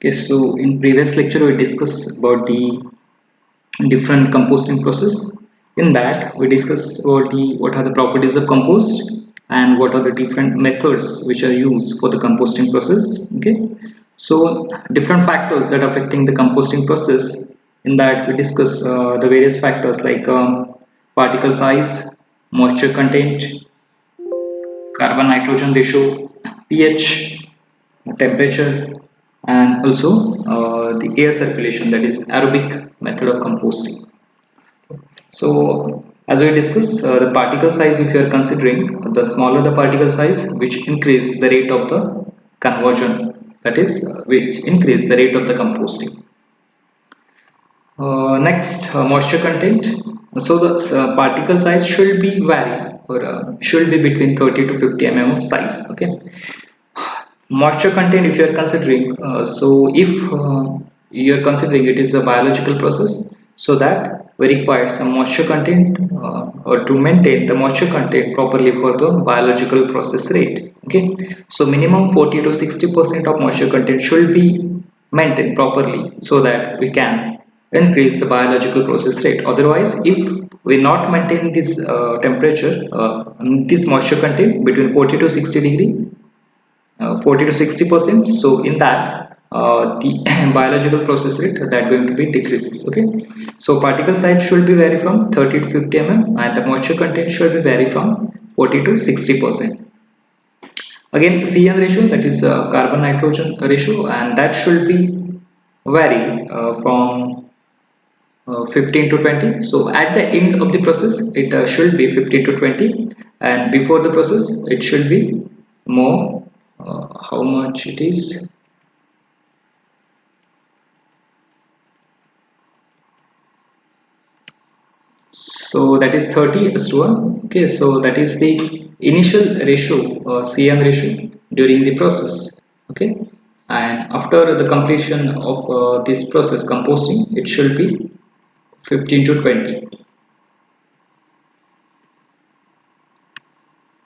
Okay, so in previous lecture we discussed about the different composting process. In that we discuss about the what are the properties of compost and what are the different methods which are used for the composting process. Okay, so different factors that are affecting the composting process. In that we discuss the various factors like particle size, moisture content, carbon nitrogen ratio, pH, temperature, and also the air circulation, that is aerobic method of composting. So as we discussed, the particle size, if you are considering, the smaller the particle size, which increase the rate of the conversion, that is which increase the rate of the composting. Next, moisture content. So the particle size should be vary or should be between 30 to 50 mm of size. Okay. Moisture content, if you are considering, so if you are considering it is a biological process, so that we require some moisture content or to maintain the moisture content properly for the biological process rate. Okay, so minimum 40 to 60% of moisture content should be maintained properly so that we can increase the biological process rate. Otherwise, if we not maintain this temperature, this moisture content between 40 to 60 degree, 40 to 60%, so in that the biological process rate that going to be decreases. Okay, so particle size should be vary from 30 to 50 mm and the moisture content should be vary from 40 to 60%. Again, CN ratio, that is carbon nitrogen ratio, and that should be vary from 15 to 20. So at the end of the process it should be 15 to 20, and before the process it should be more. How much it is? So that is 30:1. Okay, so that is the initial ratio, CN ratio during the process. Okay, and after the completion of this process composting, it should be 15 to 20.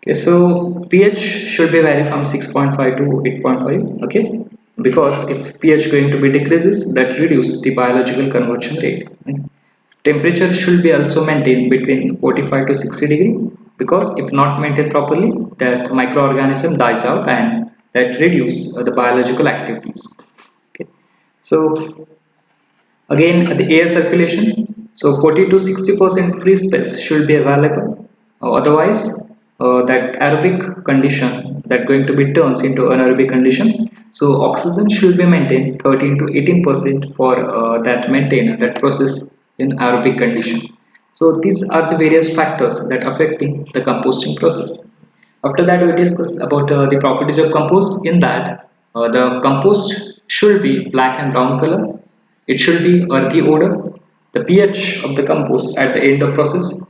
Okay, so pH should be vary from 6.5 to 8.5. Okay, because if pH going to be decreases, that reduce the biological conversion rate. Okay. Temperature should be also maintained between 45 to 60 degree, because if not maintained properly, that microorganism dies out and that reduce the biological activities. Okay, so again, the air circulation, so 40 to 60% free space should be available. Otherwise, that aerobic condition that going to be turns into anaerobic condition. So oxygen should be maintained 13 to 18% for that maintain that process in aerobic condition. So these are the various factors that affecting the composting process. After that, we discuss about the properties of compost. In that, the compost should be black and brown color. It should be earthy odor. The pH of the compost at the end of process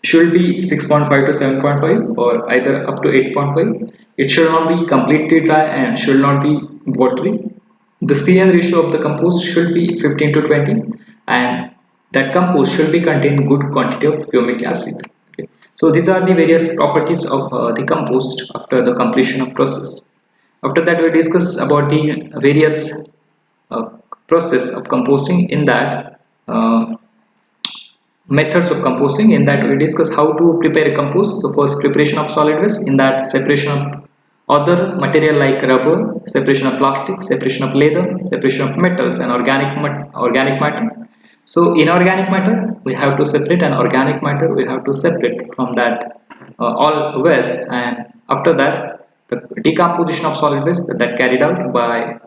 should be 6.5 to 7.5 or either up to 8.5. It should not be completely dry and should not be watery. The CN ratio of the compost should be 15 to 20, and that compost should be contain good quantity of humic acid. Okay. So these are the various properties of the compost after the completion of process. After that, we discuss about the various uh, process of composting. In that, methods of composting, in that we discuss how to prepare a compost. So first, preparation of solid waste, in that separation of other material like rubber, separation of plastic, separation of leather, separation of metals and organic matter. So inorganic matter we have to separate, and organic matter we have to separate from that all waste. And after that, the decomposition of solid waste that carried out by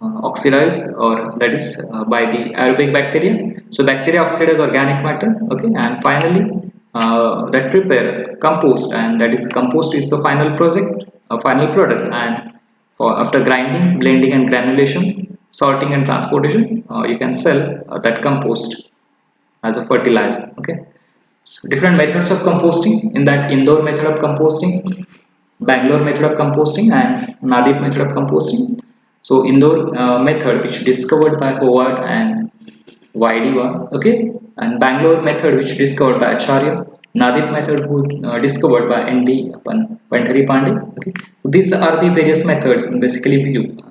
oxidize, or that is by the aerobic bacteria. So bacteria oxidize organic matter. Okay, and finally that prepare compost, and that is compost is the final project, final product. And for after grinding, blending and granulation, sorting and transportation, you can sell that compost as a fertilizer. Okay, so different methods of composting. In that, Indore method of composting, Bangalore method of composting, and NADEP method of composting. So Indore method, which discovered by Howard and Vaideva, okay, and Bangalore method, which discovered by Acharya, NADEP method was discovered by ND Pandhari Pandey. Okay. So these are the various methods basically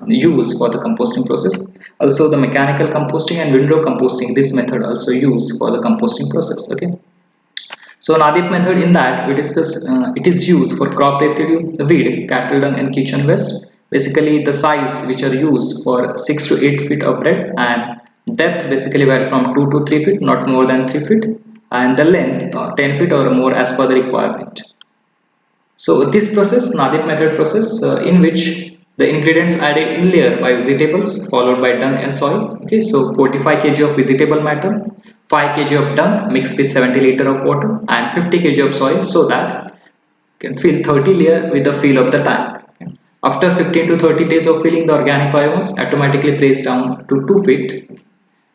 used for the composting process. Also the mechanical composting and window composting, this method also used for the composting process. Okay. So NADEP method, in that we discuss, it is used for crop residue, weed, cattle dung and kitchen waste. Basically the size which are used for 6 to 8 feet of breadth, and depth basically vary from 2 to 3 feet, not more than 3 feet, and the length 10 feet or more as per the requirement. So this process, NADEP method process, in which the ingredients added in layer by vegetables followed by dung and soil. Okay, so 45 kg of vegetable matter, 5 kg of dung mixed with 70 liter of water, and 50 kg of soil, so that you can fill 30 layer with the fill of the tank. Okay. After 15 to 30 days of filling, the organic biomass automatically placed down to 2 feet,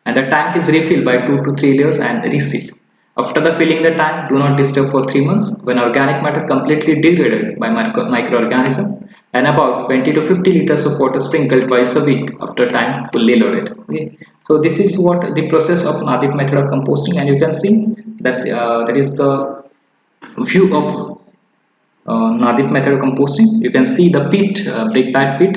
and the tank is refilled by 2 to 3 layers and resealed. After the filling the tank, do not disturb for 3 months when organic matter completely degraded by microorganisms, and about 20 to 50 liters of water sprinkled twice a week after tank fully loaded. Okay. So this is what the process of NADEP method of composting, and you can see that is the view of NADEP method of composting. You can see the pit, brick bag pit,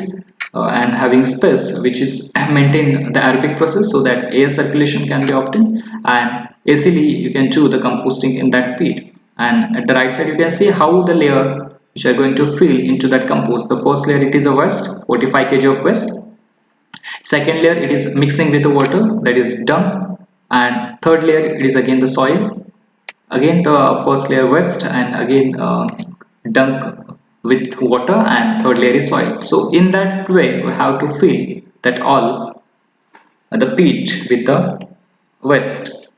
and having space which is maintain the aerobic process so that air circulation can be obtained, and easily you can do the composting in that pit. And at the right side you can see how the layer which are going to fill into that compost. The first layer, it is a waste, 45 kg of waste. Second layer, it is mixing with the water, that is dung. And third layer, it is again the soil. Again the first layer waste, and again dunk with water, and third layer is soil. So in that way we have to fill that all the pit with the waste.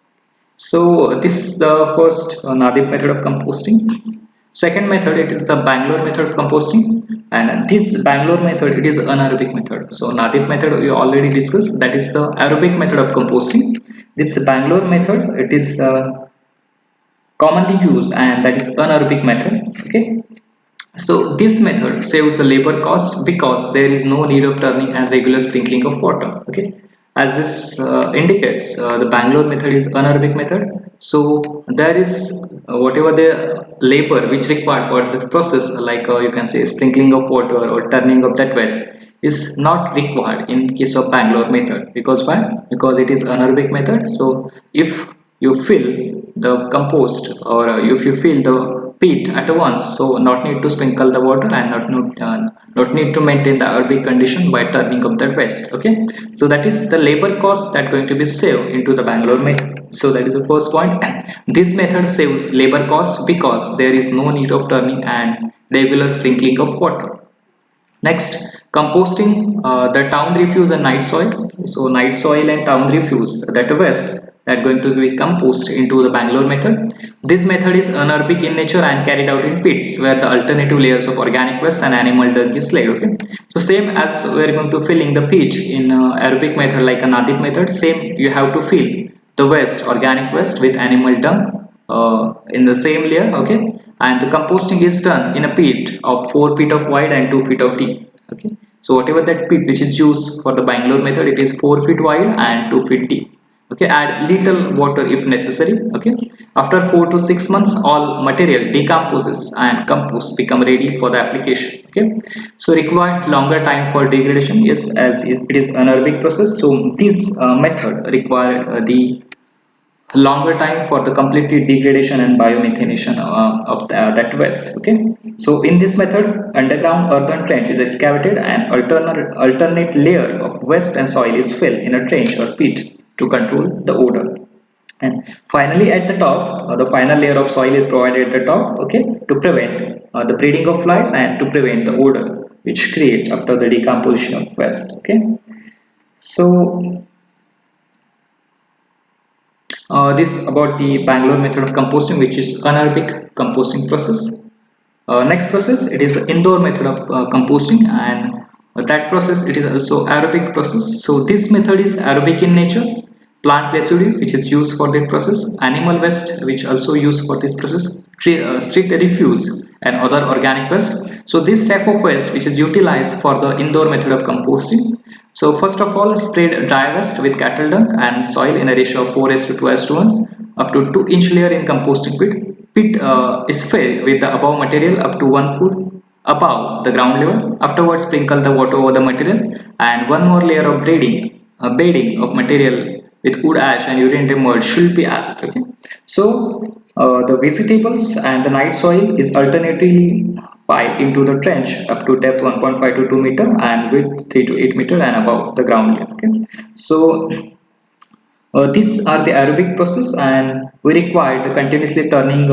So this is the first NADEP method of composting. Second method, it is the Bangalore method of composting, and this Bangalore method, it is anaerobic method. So NADEP method we already discussed, that is the aerobic method of composting. This Bangalore method, it is commonly used, and that is anaerobic method. Okay. So this method saves the labor cost because there is no need of turning and regular sprinkling of water. Okay. As this indicates, the Bangalore method is anaerobic method. So there is whatever the labor which required for the process, like you can say sprinkling of water or turning of that waste, is not required in case of Bangalore method. Because why? Because it is anaerobic method. So if you fill the compost, or if you fill the pit at once, so not need to sprinkle the water, and not need to maintain the aerobic condition by turning up that waste. Okay. So that is the labor cost that going to be saved into the Bangalore method. So that is the first point. This method saves labor cost because there is no need of turning and regular sprinkling of water. Next, composting the town refuse and night soil. So night soil and town refuse, that waste that going to be composted into the Bangalore method. This method is anaerobic in nature and carried out in pits where the alternative layers of organic waste and animal dung is laid. Okay. So same as we are going to filling the pit in aerobic method like a NADEP method. Same, you have to fill the waste, organic waste, with animal dung in the same layer. Okay. And the composting is done in a pit of 4 feet of wide and 2 feet of deep. Okay. So whatever that pit which is used for the Bangalore method, it is 4 feet wide and 2 feet deep. Okay. Add little water if necessary. Okay. After 4 to 6 months, all material decomposes and compost become ready for the application. Okay. So required longer time for degradation is, as it is anaerobic process. So this method required the longer time for the completely degradation and biomethanation of that waste. Okay. So in this method, underground earthen trench is excavated and alternate layer of waste and soil is filled in a trench or pit to control the odor. And finally at the top, the final layer of soil is provided at the top. Okay, to prevent the breeding of flies and to prevent the odor which creates after the decomposition of waste. Okay. So this about the Bangalore method of composting, which is anaerobic composting process. Next process, it is Indore method of composting, and that process, it is also aerobic process. So this method is aerobic in nature. Plant residue which is used for this process, animal waste which also used for this process, street refuse and other organic waste. So this type of waste which is utilized for the Indore method of composting. So first of all, spread dry waste with cattle dung and soil in a ratio of 4:2:1 up to 2-inch layer in composting pit. Pit is filled with the above material up to 1 foot above the ground level. Afterwards, sprinkle the water over the material, and one more layer of bedding of material with wood ash and urinated mud should be added. Okay, so the vegetables and the night soil is alternately piled into the trench up to depth 1.5 to 2 meter and width 3 to 8 meter and above the ground level. Okay, so these are the aerobic process, and we require the continuously turning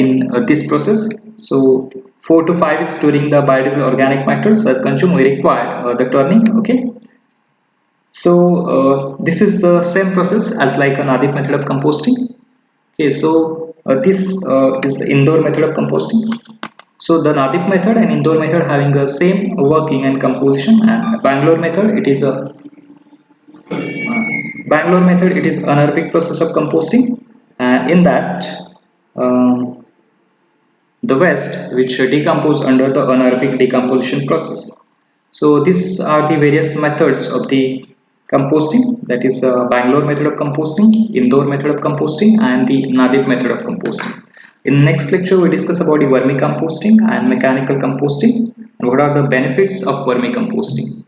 in this process. So 4 to 5 weeks during the biodegradable organic matters are consumed, we require the turning. Okay, so this is the same process as like an NADEP method of composting. Okay, so this is the Indore method of composting. So the NADEP method and Indore method having the same working and composition, and Bangalore method it is a Bangalore method, it is anaerobic process of composting, and in that um, the waste which decompose under the anaerobic decomposition process. So these are the various methods of the composting, that is Bangalore method of composting, Indore method of composting, and the NADEP method of composting. In next lecture we discuss about the vermicomposting and mechanical composting and what are the benefits of vermicomposting.